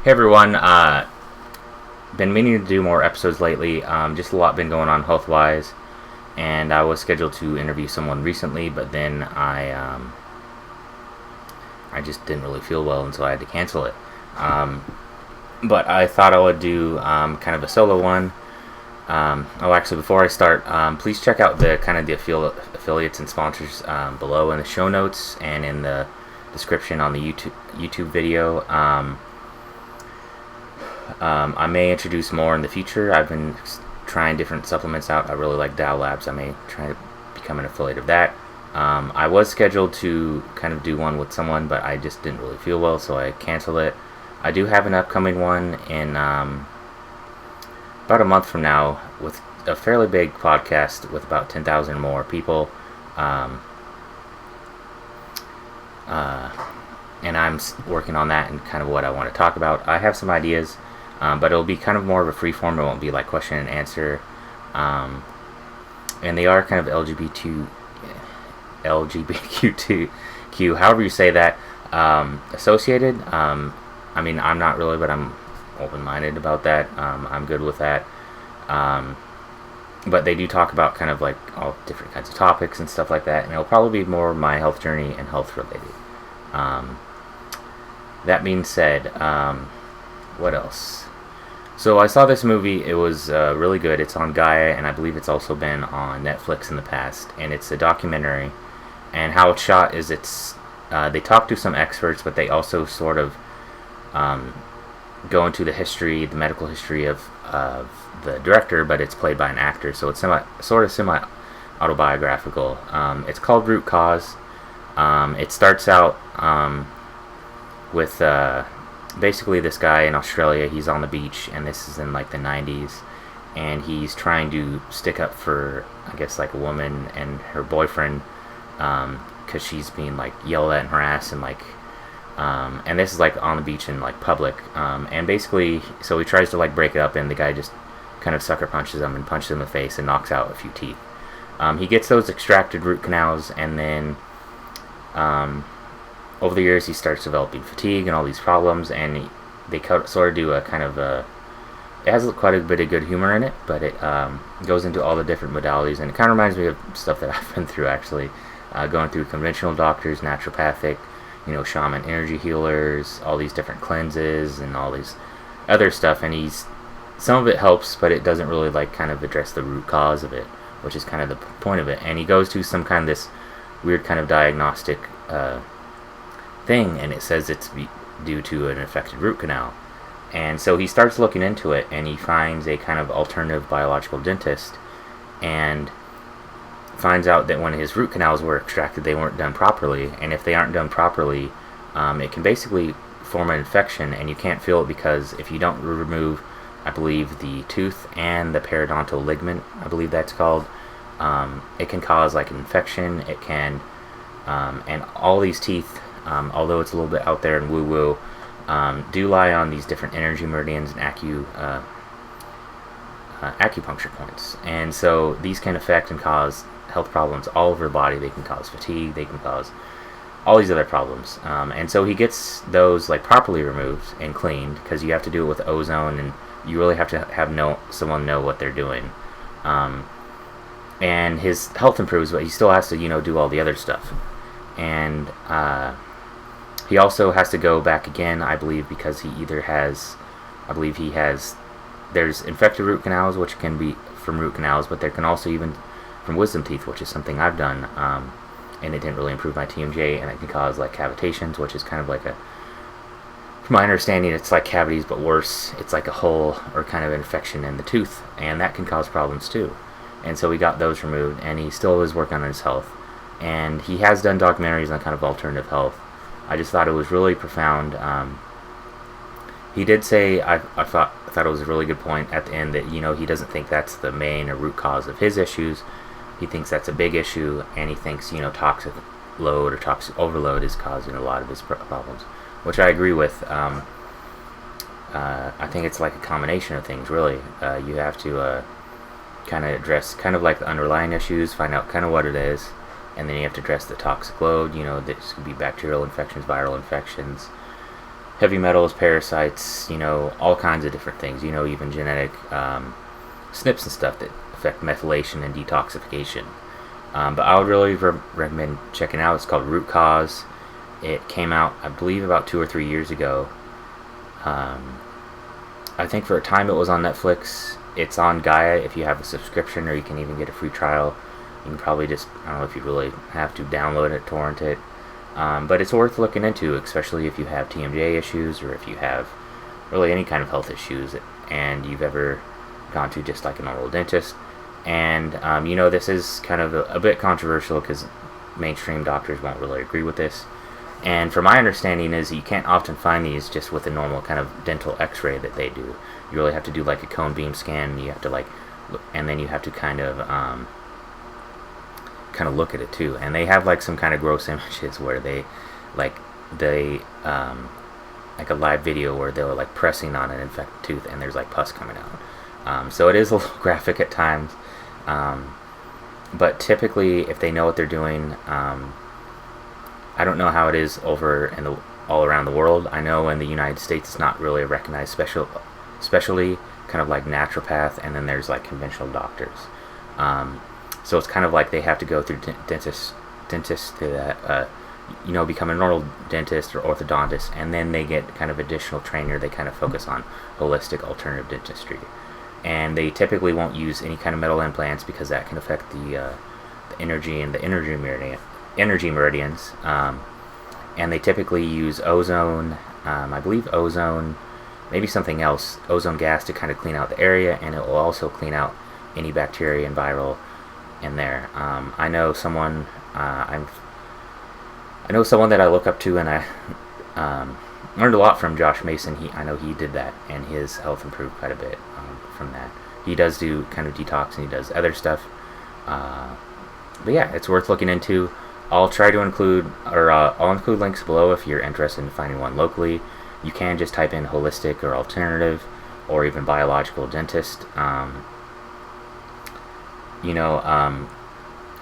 Hey everyone, been meaning to do more episodes lately. Just a lot been going on health-wise, and I was scheduled to interview someone recently, but then I just didn't really feel well, and so I had to cancel it. But I thought I would do kind of a solo one. Actually, before I start, please check out the affiliates and sponsors below in the show notes and in the description on the YouTube video. I may introduce more in the future. I've been trying different supplements out. I really like Dow Labs. I may try to become an affiliate of that. I was scheduled to kind of do one with someone, but I just didn't really feel well, so I canceled it. I do have an upcoming one in about a month from now with a fairly big podcast with about 10,000 more people. And I'm working on that and kind of what I want to talk about. I have some ideas, but it'll be kind of more of a free form. It won't be like question and answer. And they are kind of LGBTQ, however you say that, associated. I mean, I'm not really, but I'm open-minded about that. I'm good with that. But they do talk about kind of like all different kinds of topics and stuff like that, and it'll probably be more my health journey and health related. That being said, what else? So I saw this movie. It was really good. It's on Gaia, and I believe it's also been on Netflix in the past. And it's a documentary. And how it's shot is they talk to some experts, but they also sort of go into the medical history of the director, but it's played by an actor. So it's semi-autobiographical. It's called Root Cause. It starts out with basically this guy in Australia. He's on the beach, and this is in like the 90s, and he's trying to stick up for, I guess, like a woman and her boyfriend, because she's being like yelled at and harassed, and like and this is like on the beach in like public, and basically, so he tries to like break it up, and the guy just kind of sucker punches him and punches him in the face and knocks out a few teeth. He gets those extracted root canals, and then over the years he starts developing fatigue and all these problems, and they sort of do a kind of it has quite a bit of good humor in it, but it goes into all the different modalities, and it kind of reminds me of stuff that I've been through, actually, going through conventional doctors, naturopathic, shaman energy healers, all these different cleanses and all these other stuff, and some of it helps, but it doesn't really like kind of address the root cause of it, which is kind of the point of it. And he goes to some kind of this weird kind of diagnostic thing, and it says it's due to an infected root canal. And so he starts looking into it, and he finds a kind of alternative biological dentist, and finds out that when his root canals were extracted, they weren't done properly. And if they aren't done properly, it can basically form an infection, and you can't feel it because if you don't remove, I believe, the tooth and the periodontal ligament, I believe that's called, it can cause like an infection. It can, and all these teeth, although it's a little bit out there and woo-woo, do lie on these different energy meridians and acupuncture points. And so these can affect and cause health problems all over the body. They can cause fatigue. They can cause all these other problems. And so he gets those like properly removed and cleaned, because you have to do it with ozone, and you really have to have someone know what they're doing. And his health improves, but he still has to do all the other stuff. And he also has to go back again, I believe, because there's infected root canals, which can be from root canals, but there can also even from wisdom teeth, which is something I've done, and it didn't really improve my TMJ, and it can cause like cavitations, which is kind of like from my understanding, it's like cavities, but worse. It's like a hole or kind of infection in the tooth, and that can cause problems too. And so we got those removed, and he still is working on his health. And he has done documentaries on kind of alternative health. I just thought it was really profound. He did say, I thought it was a really good point at the end, that he doesn't think that's the main or root cause of his issues. He thinks that's a big issue, and he thinks toxic load or toxic overload is causing a lot of his problems, which I agree with. I think it's like a combination of things, really. You have to kind of address kind of like the underlying issues, find out kind of what it is, and then you have to address the toxic load. This could be bacterial infections, viral infections, heavy metals, parasites, all kinds of different things, even genetic SNPs and stuff that affect methylation and detoxification. But I would really recommend checking out. It's called Root Cause. It came out, I believe, about 2 or 3 years ago. I think for a time it was on Netflix. It's on Gaia if you have a subscription, or you can even get a free trial. You can probably just, I don't know if you really have to download it, torrent it. But it's worth looking into, especially if you have TMJ issues, or if you have really any kind of health issues and you've ever gone to just like a normal dentist. And this is kind of a bit controversial because mainstream doctors won't really agree with this. And from my understanding is you can't often find these just with a normal kind of dental x-ray that they do. You really have to do like a cone beam scan. You have to look, and then you have to kind of look at it too. And they have like some kind of gross images where they like a live video where they're like pressing on an infected tooth and there's like pus coming out. So it is a little graphic at times. But typically, if they know what they're doing, I don't know how it is over in all around the world. I know in the United States it's not really a recognized specialty, kind of like naturopath, and then there's like conventional doctors. So it's kind of like they have to go through dentists to become a normal dentist or orthodontist, and then they get kind of additional training. They kind of focus on holistic alternative dentistry. And they typically won't use any kind of metal implants because that can affect the energy and the energy meridians. And they typically use ozone, I believe ozone, maybe something else, ozone gas to kind of clean out the area, and it will also clean out any bacteria and viral in there. I know someone that I look up to, and I learned a lot from Josh Mason. I know he did that, and his health improved quite a bit from that. He does do kind of detox, and he does other stuff. But yeah, it's worth looking into. I'll try to include, I'll include links below if you're interested in finding one locally. You can just type in holistic or alternative, or even biological dentist.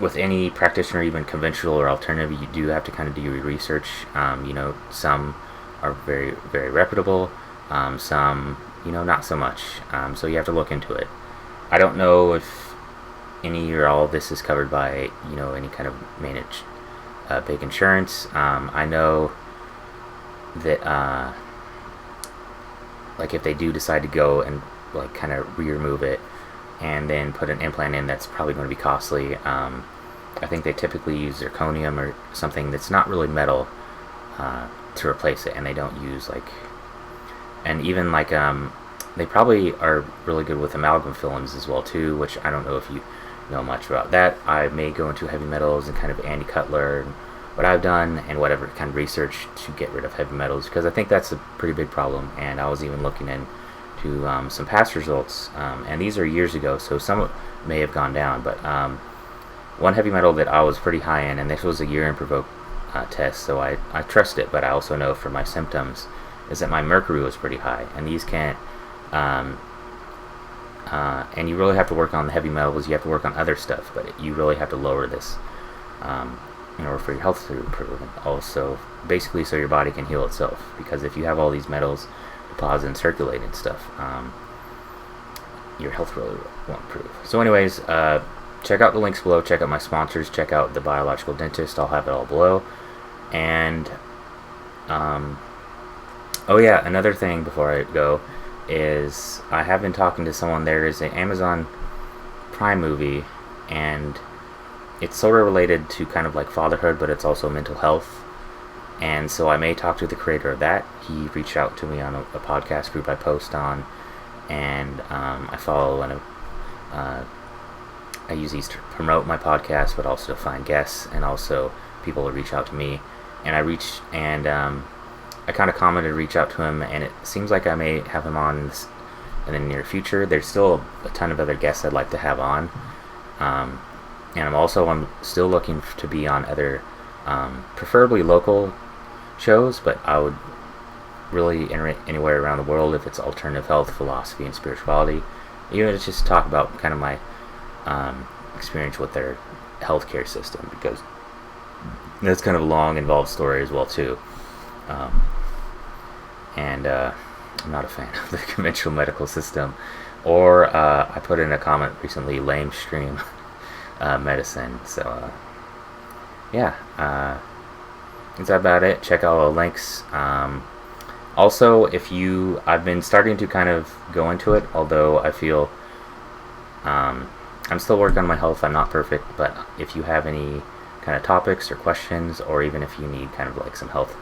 With any practitioner, even conventional or alternative, you do have to kind of do your research. Some are very, very reputable. Some, not so much. So you have to look into it. I don't know if any or all of this is covered by, any kind of managed big insurance. I know that, like if they do decide to go and like kind of re-remove it and then put an implant in, that's probably going to be costly. I think they typically use zirconium or something that's not really metal to replace it, and they don't use and even they probably are really good with amalgam films as well too, which I don't know if you know much about that. I may go into heavy metals and kind of Andy Cutler and what I've done and whatever kind of research to get rid of heavy metals, because I think that's a pretty big problem. And I was even looking into some past results, and these are years ago, so some may have gone down, but one heavy metal that I was pretty high in, and this was a urine provoke test, so I trust it, but I also know from my symptoms is that my mercury was pretty high, and these can't and you really have to work on the heavy metals. You have to work on other stuff, but you really have to lower this in order for your health to improve, and also basically so your body can heal itself, because if you have all these metals deposited and circulating and stuff, your health really won't improve. So anyways, check out the links below, check out my sponsors, check out the biological dentist, I'll have it all below. And oh yeah, another thing before I go is I have been talking to someone. There is an Amazon Prime movie, and it's sort of related to kind of like fatherhood, but it's also mental health. And so I may talk to the creator of that. He reached out to me on a podcast group I post on, and I follow, and I use these to promote my podcast, but also to find guests, and also people will reach out to me. And I kind of commented to reach out to him, and it seems like I may have him on in the near future. There's still a ton of other guests I'd like to have on, and I'm still looking to be on other, preferably local shows, but I would really enter anywhere around the world if it's alternative health, philosophy, and spirituality. Even if it's just talk about kind of my experience with their healthcare system, because that's kind of a long, involved story as well too. and I'm not a fan of the conventional medical system. Or I put in a comment recently, lamestream medicine. So yeah, that's about it. Check out all the links. Also, I've been starting to kind of go into it, although I feel I'm still working on my health. I'm not perfect, but if you have any kind of topics or questions, or even if you need kind of like some health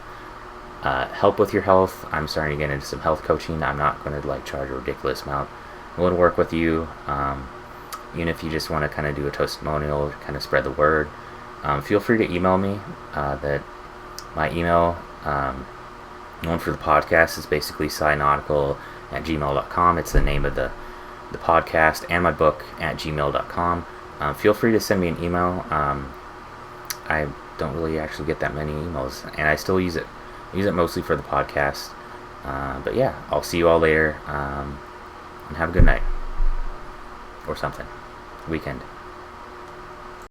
help with your health, I'm starting to get into some health coaching. I'm not going to like charge a ridiculous amount. I want to work with you, even if you just want to kind of do a testimonial, kind of spread the word. Feel free to email me. That my email, one for the podcast, is basically Psynautical@gmail.com. It's the name of the podcast, and my book at gmail.com. Feel free to send me an email. I don't really actually get that many emails, and I still use it. I use it mostly for the podcast. But yeah, I'll see you all later, and have a good night or something. Weekend.